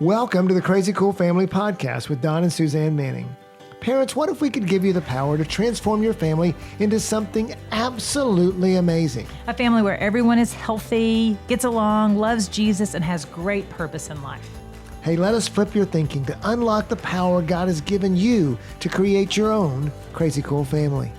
Welcome to the Crazy Cool Family Podcast with Don and Suzanne Manning. Parents, what if we could give you the power to transform your family into something absolutely amazing? A family where everyone is healthy, gets along, loves Jesus, and has great purpose in life. Hey, let us flip your thinking to unlock the power God has given you to create your own Crazy Cool family.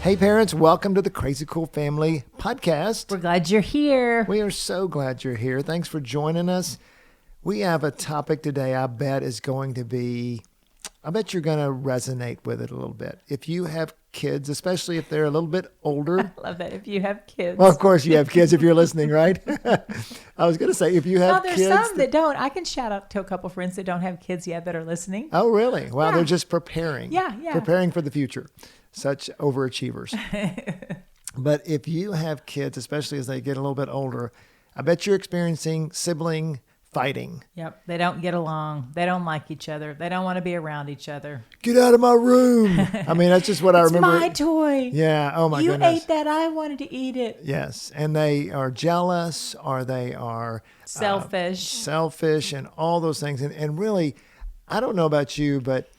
Hey parents, welcome to the Crazy Cool Family Podcast. We're glad you're here. We are so glad you're here. Thanks for joining us. We have a topic today I bet you're going to resonate with it a little bit. If you have kids, especially if they're a little bit older. I love that. If you have kids. Well, of course you have kids if you're listening, right? I was going to say, if you have kids. There's some that don't. I can shout out to a couple friends that don't have kids yet that are listening. Oh, really? Wow, Yeah. They're just preparing. Yeah. Preparing for the future. Such overachievers. But if you have kids, especially as they get a little bit older, I bet you're experiencing sibling fighting. Yep. They don't get along. They don't like each other. They don't want to be around each other. Get out of my room. I mean, that's just what I remember. It's my toy. Yeah. Oh, my goodness. You ate that. I wanted to eat it. Yes. And they are jealous or they are selfish and all those things. And really, I don't know about you, but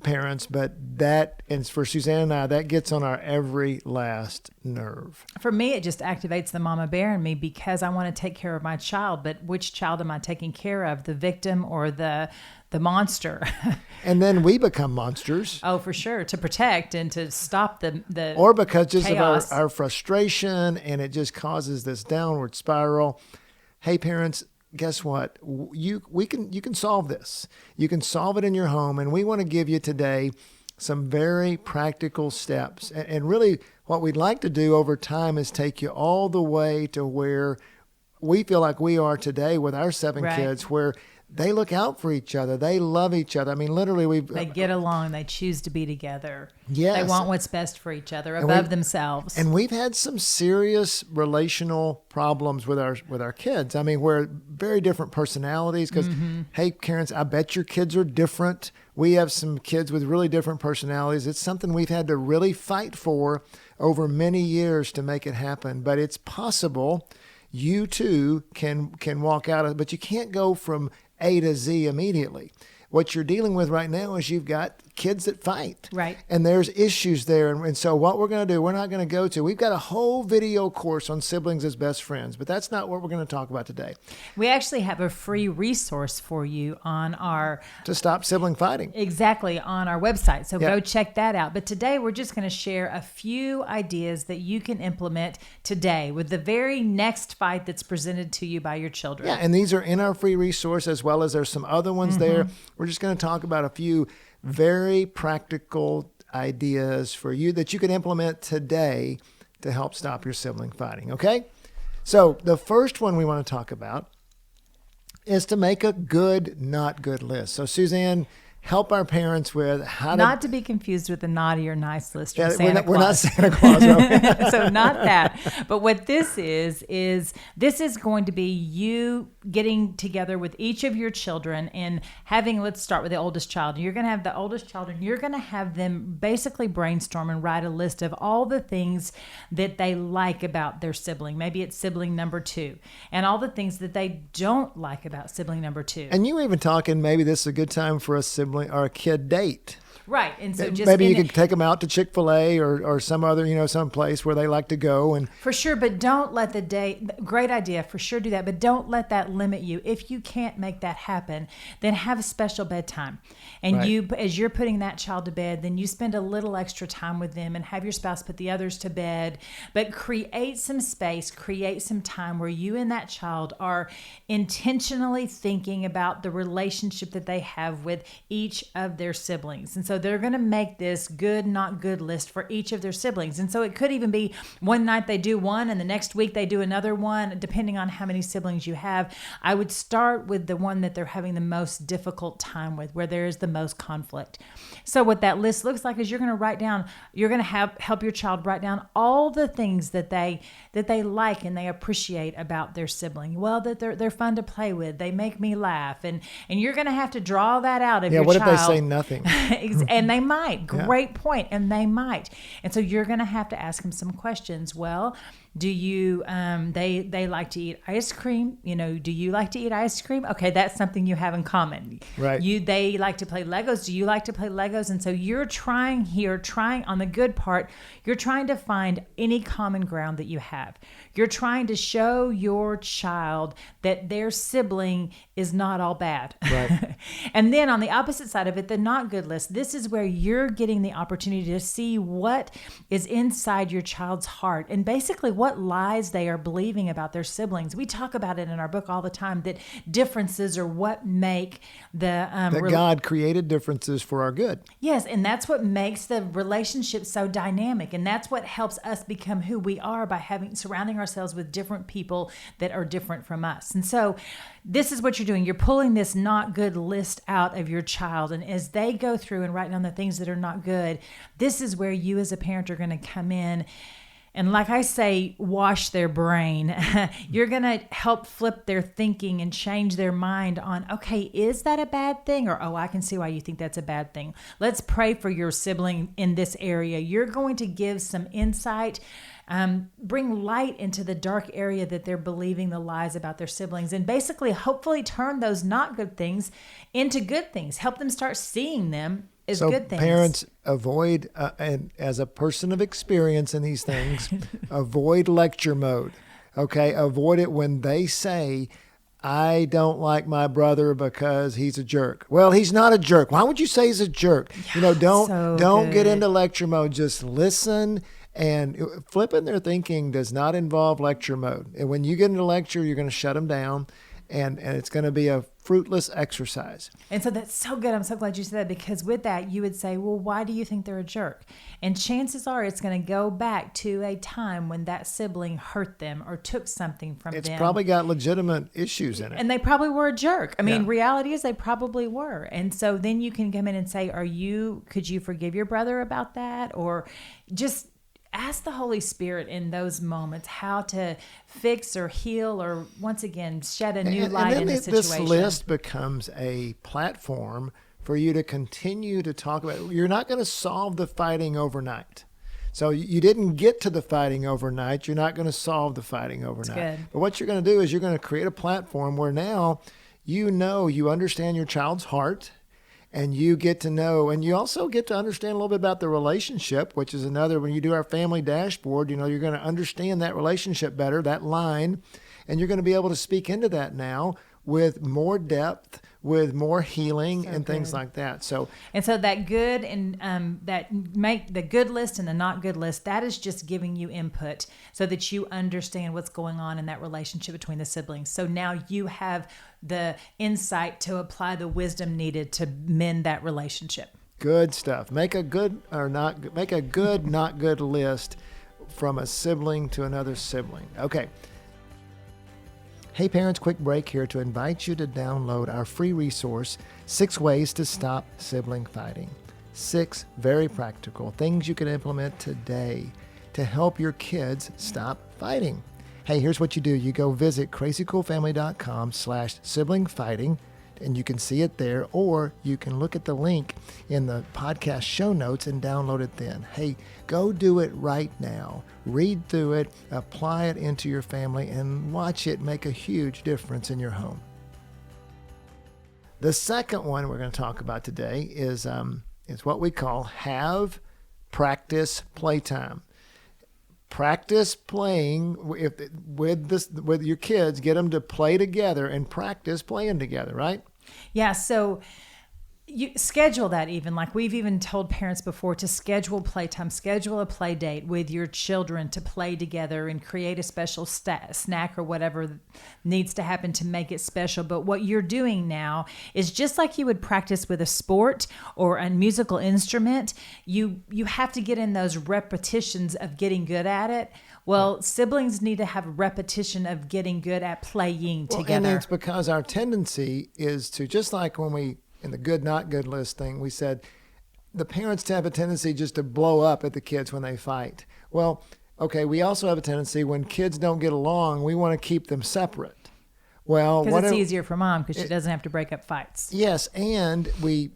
parents, but that, and for Suzanne and I, that gets on our every last nerve. For me, it just activates the mama bear in me because I want to take care of my child. But which child am I taking care of? The victim or the monster? And then we become monsters. Oh, for sure. To protect and to stop the or because just chaos. Of our frustration, and it just causes this downward spiral. Hey, parents, guess what? You can solve this. You can solve it in your home, and we want to give you today some very practical steps. And really, what we'd like to do over time is take you all the way to where we feel like we are today with our 7 Right. kids, where they look out for each other. They love each other. I mean, literally, They get along. They choose to be together. Yes. They want what's best for each other above themselves. And we've had some serious relational problems with our kids. I mean, we're very different personalities because, hey, parents, I bet your kids are different. We have some kids with really different personalities. It's something we've had to really fight for over many years to make it happen. But it's possible. You too can walk out of it, but you can't go from A to Z immediately. What you're dealing with right now is you've got kids that fight. Right. And there's issues there. And so what we're going to do, we're not going to we've got a whole video course on siblings as best friends, but that's not what we're going to talk about today. We actually have a free resource for you on our... To stop sibling fighting. Exactly, on our website. So Yeah. go check that out. But today we're just going to share a few ideas that you can implement today with the very next fight that's presented to you by your children. Yeah, and these are in our free resource as well as there's some other ones there. We're just going to talk about a few very practical ideas for you that you can implement today to help stop your sibling fighting, okay? So the first one we want to talk about is to make a good, not good list. So Suzanne, help our parents with how Not to be confused with the naughty or nice list from Yeah, Santa we're not Claus. Santa Claus. Right? So not that. But what this is this is going to be you getting together with each of your children and having, let's start with the oldest child. You're going to have the oldest child and you're going to have them basically brainstorm and write a list of all the things that they like about their sibling. Maybe it's sibling number 2 and all the things that they don't like about sibling number 2. And you were even talking, maybe this is a good time for a sibling or a kid date. Right. And so just maybe you could take them out to Chick-fil-A or some other, some place where they like to go. And for sure, but don't let the date, great idea, for sure do that, but don't let that limit you. If you can't make that happen, then have a special bedtime. And Right. you, as you're putting that child to bed, then you spend a little extra time with them and have your spouse put the others to bed, but create some space, create some time where you and that child are intentionally thinking about the relationship that they have with each of their siblings. And so they're going to make this good, not good list for each of their siblings. And so it could even be one night they do one and the next week they do another one, depending on how many siblings you have. I would start with the one that they're having the most difficult time with, where there is the most conflict. So what that list looks like is you're going to help your child write down all the things that they like and they appreciate about their sibling. Well, that they're fun to play with. They make me laugh. And you're going to have to draw that out of your what child. if they say nothing? And they might. Great point. And they might. And so you're going to have to ask them some questions. Well, do you, they like to eat ice cream. Do you like to eat ice cream? Okay, that's something you have in common. Right. They like to play Legos. Do you like to play Legos? And so you're trying on the good part, you're trying to find any common ground that you have. You're trying to show your child that their sibling is not all bad. Right. And then on the opposite side of it, the not good list, this is where you're getting the opportunity to see what is inside your child's heart and basically what lies they are believing about their siblings. We talk about it in our book all the time, that differences are what make the... God created differences for our good. Yes, and that's what makes the relationship so dynamic, and that's what helps us become who we are by surrounding ourselves with different people that are different from us. And so this is what you're doing. You're pulling this not good list out of your child, and as they go through and write down the things that are not good, this is where you as a parent are going to come in and, like I say, wash their brain. You're going to help flip their thinking and change their mind on, okay, is that a bad thing? Or, oh, I can see why you think that's a bad thing. Let's pray for your sibling in this area. You're going to give some insight, bring light into the dark area that they're believing the lies about their siblings, and basically hopefully turn those not good things into good things. Help them start seeing them as good things. Parents, avoid, and as a person of experience in these things, avoid lecture mode. Okay, avoid it when they say, I don't like my brother because he's a jerk. Well, he's not a jerk. Why would you say he's a jerk? Don't get into lecture mode. Just listen. And flipping their thinking does not involve lecture mode. And when you get into lecture, you're going to shut them down, and it's going to be a fruitless exercise. And so that's so good. I'm so glad you said that, because with that, you would say, well, why do you think they're a jerk? And chances are it's going to go back to a time when that sibling hurt them or took something from them. It's probably got legitimate issues in it. And they probably were a jerk. I mean, reality is they probably were. And so then you can come in and say, could you forgive your brother about that? Or just ask the Holy Spirit in those moments how to fix or heal or, once again, shed a new light in the situation. This list becomes a platform for you to continue to talk about. You're not going to solve the fighting overnight. So you didn't get to the fighting overnight. You're not going to solve the fighting overnight. That's good. But what you're going to do is you're going to create a platform where now you understand your child's heart. And you get to know, and you also get to understand a little bit about the relationship, which is another, when you do our family dashboard, you're going to understand that relationship better, that line, and you're going to be able to speak into that now with more depth, with more healing and things like that. So that good and make the good list and the not good list, that is just giving you input so that you understand what's going on in that relationship between the siblings. So now you have the insight to apply the wisdom needed to mend that relationship. Good stuff. Make a good not good list from a sibling to another sibling. Okay. Hey parents, quick break here to invite you to download our free resource, 6 Ways to Stop Sibling Fighting. 6 very practical things you can implement today to help your kids stop fighting. Hey, here's what you do. You go visit crazycoolfamily.com/sibling fighting, and you can see it there, or you can look at the link in the podcast show notes and download it then. Hey, go do it right now. Read through it, apply it into your family, and watch it make a huge difference in your home. The second one we're going to talk about today is what we call have practice playtime. Practice playing with your kids. Get them to play together and practice playing together, right? Yeah, so you schedule that, even like we've even told parents before, to schedule playtime, schedule a play date with your children to play together and create a special snack or whatever needs to happen to make it special. But what you're doing now is just like you would practice with a sport or a musical instrument. You have to get in those repetitions of getting good at it. Well, siblings need to have repetition of getting good at playing together. And it's because our tendency is to, just like when we, in the good, not good list thing, we said the parents have a tendency just to blow up at the kids when they fight. Well, okay, we also have a tendency when kids don't get along, we want to keep them separate. Well, because it's easier for mom because she doesn't have to break up fights. Yes, and we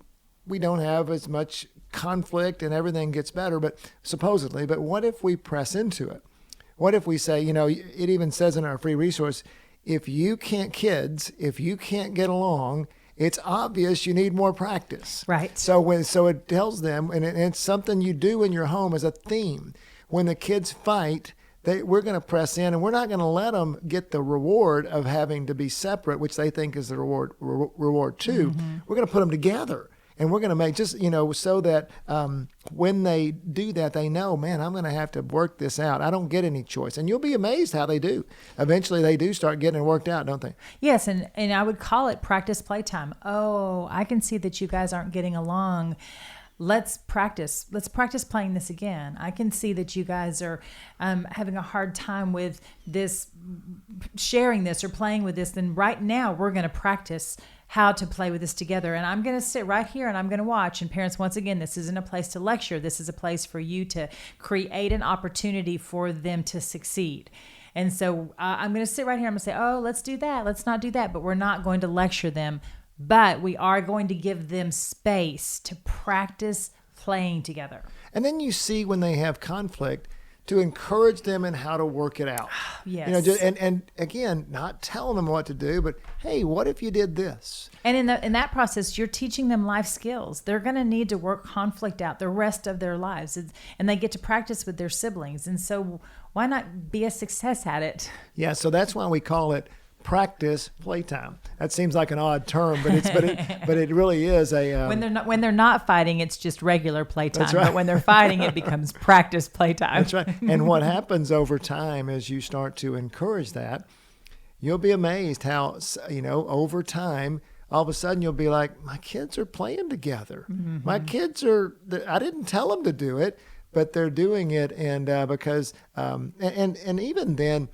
don't have as much conflict and everything gets better, but supposedly, but what if we press into it? What if we say, it even says in our free resource, if you can't get along, it's obvious you need more practice. Right. So it tells them, and it's something you do in your home as a theme. When the kids fight, we're going to press in, and we're not going to let them get the reward of having to be separate, which they think is the reward too. Mm-hmm. We're going to put them together. And we're going to make so that when they do that, they know, man, I'm going to have to work this out. I don't get any choice. And you'll be amazed how they do. Eventually, they do start getting it worked out, don't they? Yes, and I would call it practice playtime. Oh, I can see that you guys aren't getting along. Let's practice. Let's practice playing this again. I can see that you guys are having a hard time with this, sharing this or playing with this. Then right now, we're going to practice how to play with this together. And I'm going to sit right here and I'm going to watch. And parents, once again, this isn't a place to lecture. This is a place for you to create an opportunity for them to succeed. And so I'm going to sit right here. I'm going to say, oh, let's do that. Let's not do that. But we're not going to lecture them. But we are going to give them space to practice playing together. And then you see when they have conflict, to encourage them in how to work it out. Yes. And again, not telling them what to do, but hey, what if you did this? And in that process, you're teaching them life skills. They're going to need to work conflict out the rest of their lives, and they get to practice with their siblings. And so, why not be a success at it? Yeah. So that's why we call it practice playtime. That seems like an odd term, but it really is a when they're not fighting, it's just regular playtime. That's right. But when they're fighting, it becomes practice playtime. That's right. And what happens over time as you start to encourage that, you'll be amazed how over time, all of a sudden you'll be like, my kids are playing together. Mm-hmm. My kids I didn't tell them to do it, but they're doing it, and because and even then,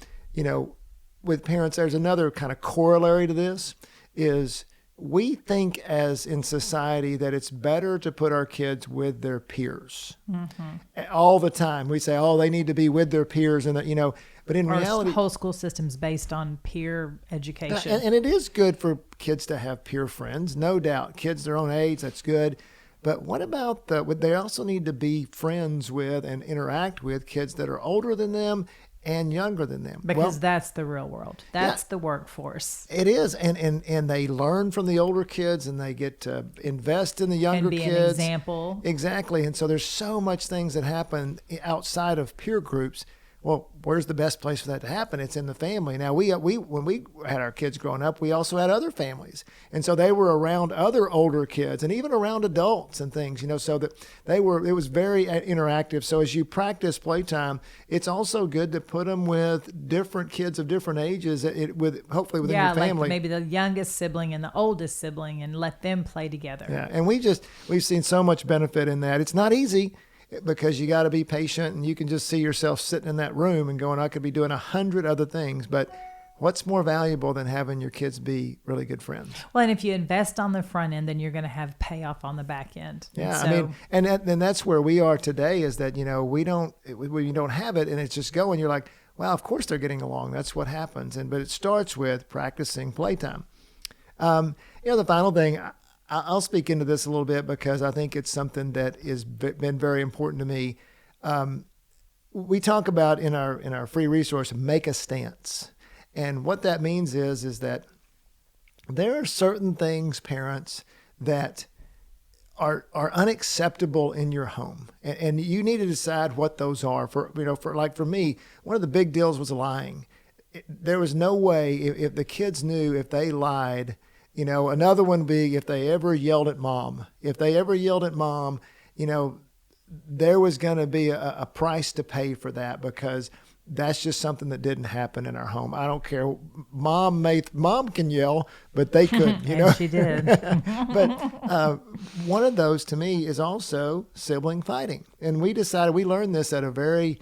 with parents, there's another kind of corollary to this is we think as in society that it's better to put our kids with their peers all the time. We say, oh, they need to be with their peers, and but in reality, whole school system's based on peer education. And it is good for kids to have peer friends, no doubt. Kids their own age, that's good. But what about they also need to be friends with and interact with kids that are older than them and younger than them. Because that's the real world. That's the workforce. It is. And they learn from the older kids, and they get to invest in the younger kids. And be an example. Exactly. And so there's so much things that happen outside of peer groups. Well, where's the best place for that to happen? It's in the family. Now, we when we had our kids growing up, we also had other families. And so they were around other older kids and even around adults and things, so that it was very interactive. So as you practice playtime, it's also good to put them with different kids of different ages, hopefully within your family. Like maybe the youngest sibling and the oldest sibling, and let them play together. Yeah, and we've seen so much benefit in that. It's not easy, because you got to be patient, and you can just see yourself sitting in that room and going, I could be doing 100 other things, but what's more valuable than having your kids be really good friends? Well, and if you invest on the front end, then you're going to have payoff on the back end. Yeah, and that's where we are today, is that, we don't have it, and it's just going. You're like, well, of course they're getting along. That's what happens. But it starts with practicing playtime. The final thing, I'll speak into this a little bit because I think it's something that has been very important to me. We talk about in our free resource, make a stance. And what that means is that there are certain things, parents, that are unacceptable in your home. And you need to decide what those are. For me, one of the big deals was lying. There was no way if the kids knew if they lied. Another one being if they ever yelled at mom. If they ever yelled at mom, there was going to be a price to pay for that, because that's just something that didn't happen in our home. I don't care. Mom can yell, but they couldn't, And she did. But one of those to me is also sibling fighting. And we learned this at a very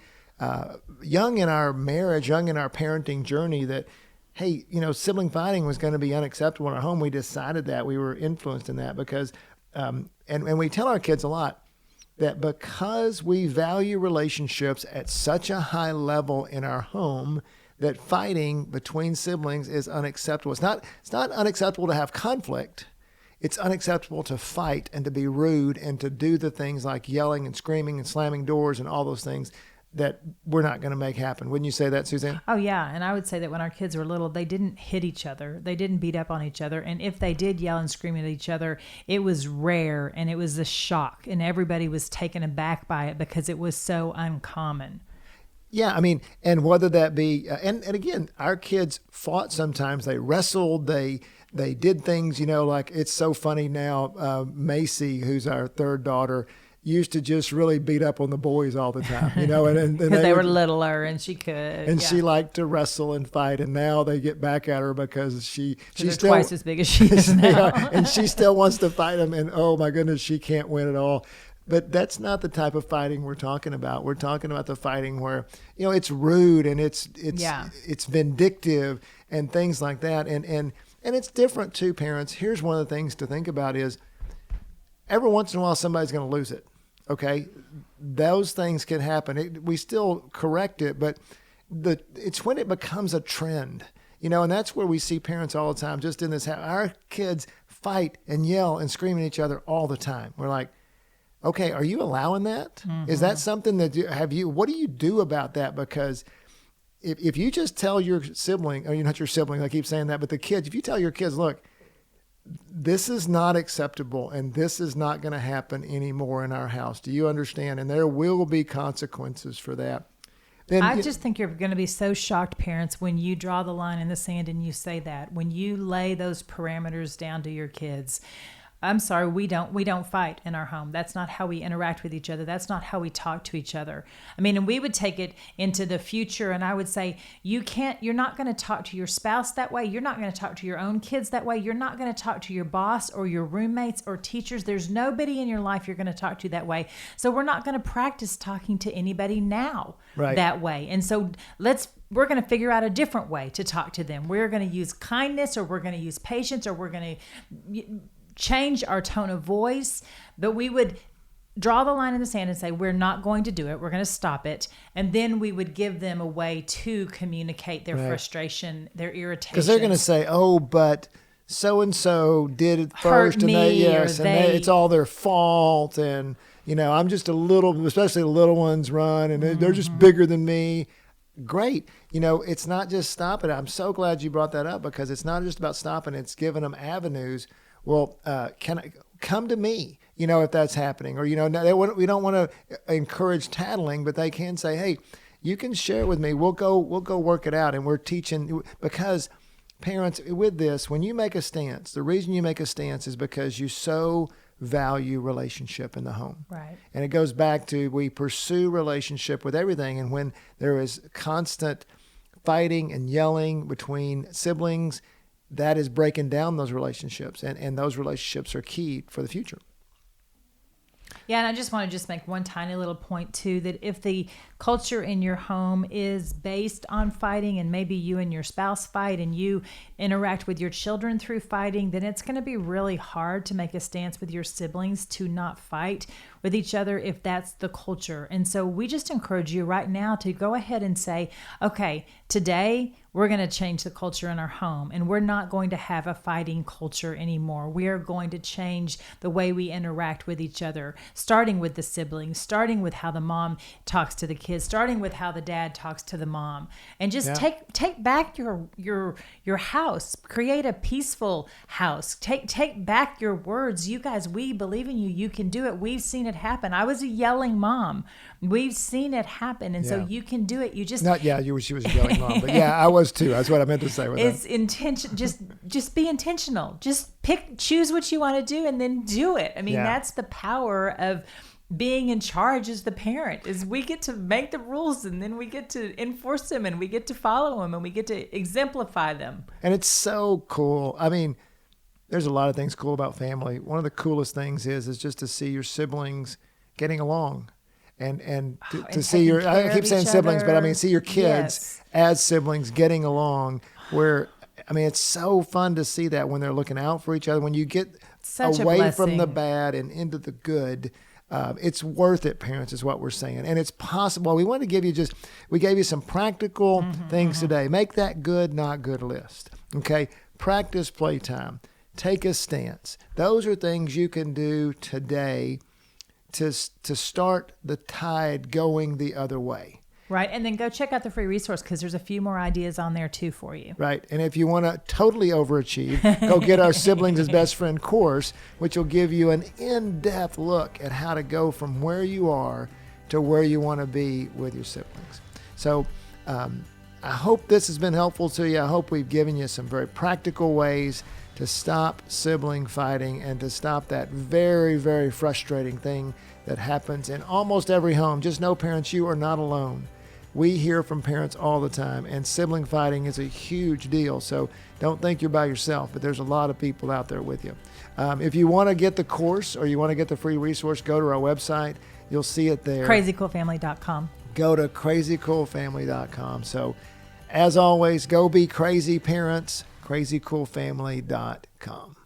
young in our marriage, young in our parenting journey, that hey, sibling fighting was going to be unacceptable in our home. We decided that. We were influenced in that because, and we tell our kids a lot that because we value relationships at such a high level in our home, that fighting between siblings is unacceptable. It's not unacceptable to have conflict. it's unacceptable to fight and to be rude and to do the things like yelling and screaming and slamming doors and all those things that we're not going to make happen. Wouldn't you say that, Suzanne? Oh, yeah. And I would say that when our kids were little, they didn't hit each other. They didn't beat up on each other. And if they did yell and scream at each other, it was rare and it was a shock. And everybody was taken aback by it because it was so uncommon. Yeah, I mean, and whether that be, and again, our kids fought sometimes. They wrestled, they did things, like it's so funny now. Macy, who's our third daughter, used to just really beat up on the boys all the time, and because they were littler and she could. And she liked to wrestle and fight, and now they get back at her because she's still twice as big as she is now. and she still wants to fight them, and oh my goodness, she can't win at all. But that's not the type of fighting we're talking about. We're talking about the fighting where, it's rude and it's vindictive and things like that. And it's different too, parents. Here's one of the things to think about is every once in a while somebody's going to lose it. Okay? Those things can happen. We still correct it, but it's when it becomes a trend. And that's where we see parents all the time, just in this house. Our kids fight and yell and scream at each other all the time. We're like, okay, are you allowing that? Mm-hmm. Is that something that what do you do about that? Because if you just tell your sibling, or you're not your sibling, I keep saying that, but the kids, if you tell your kids, look, this is not acceptable and this is not going to happen anymore in our house. Do you understand? And there will be consequences for that. Then, I just think you're going to be so shocked, parents, when you draw the line in the sand and you say that, when you lay those parameters down to your kids. I'm sorry, we don't fight in our home. That's not how we interact with each other. That's not how we talk to each other. I mean, and we would take it into the future, and I would say, you're not going to talk to your spouse that way. You're not going to talk to your own kids that way. You're not going to talk to your boss or your roommates or teachers. There's nobody in your life you're going to talk to that way. So we're not going to practice talking to anybody now that way. And so we're going to figure out a different way to talk to them. We're going to use kindness, or we're going to use patience, or we're going to change our tone of voice, but we would draw the line in the sand and say, we're not going to do it. We're going to stop it. And then we would give them a way to communicate their frustration, their irritation. Because they're going to say, oh, but so-and-so did it first. And it's all their fault. And, I'm just a little, especially the little ones run and they're just bigger than me. Great. It's not just stop it. I'm so glad you brought that up, because it's not just about stopping. It's giving them avenues. Well, can I come to me, if that's happening, or, we don't want to encourage tattling, but they can say, hey, you can share it with me. We'll go work it out. And we're teaching, because parents, with this, when you make a stance, the reason you make a stance is because you so value relationship in the home. Right. And it goes back to, we pursue relationship with everything. And when there is constant fighting and yelling between siblings, that is breaking down those relationships, and those relationships are key for the future. Yeah, and I just want to make one tiny little point too, that if the culture in your home is based on fighting, and maybe you and your spouse fight and you interact with your children through fighting, then it's going to be really hard to make a stance with your siblings to not fight with each other if that's the culture. And so we just encourage you right now to go ahead and say, okay, today we're going to change the culture in our home, and we're not going to have a fighting culture anymore. We are going to change the way we interact with each other, starting with the siblings, starting with how the mom talks to the kids, starting with how the dad talks to the mom, and just take back your house, create a peaceful house, take back your words. You guys, we believe in you. You can do it. We've seen it happen. I was a yelling mom. We've seen it happen, and so you can do it. You just she was a yelling mom, but I was too. That's what I meant to say with it's intention. Just be intentional. Just choose what you want to do, and then do it. I mean, that's the power of being in charge as the parent. Is we get to make the rules, and then we get to enforce them, and we get to follow them, and we get to exemplify them. And it's so cool. I mean, there's a lot of things cool about family. One of the coolest things is just to see your siblings getting along. And to see your, I keep saying siblings, but I mean, see your kids as siblings getting along, where, I mean, it's so fun to see that when they're looking out for each other, when you get away from the bad and into the good. It's worth it, parents, is what we're saying. And it's possible. We want to give you we gave you some practical things today. Make that good, not good list. Okay. Practice playtime. take a stance. Those are things you can do today to start the tide going the other way. Right. And then go check out the free resource because there's a few more ideas on there too for you. Right. And if you want to totally overachieve, go get our Siblings as Best Friend course, which will give you an in-depth look at how to go from where you are to where you want to be with your siblings. So I hope this has been helpful to you. I hope we've given you some very practical ways to stop sibling fighting and to stop that very, very frustrating thing that happens in almost every home. Just know, parents, you are not alone. We hear from parents all the time, and sibling fighting is a huge deal. So don't think you're by yourself, but there's a lot of people out there with you. If you want to get the course or you want to get the free resource, go to our website. You'll see it there. crazycoolfamily.com. Go to crazycoolfamily.com. So as always, go be crazy, parents. crazycoolfamily.com.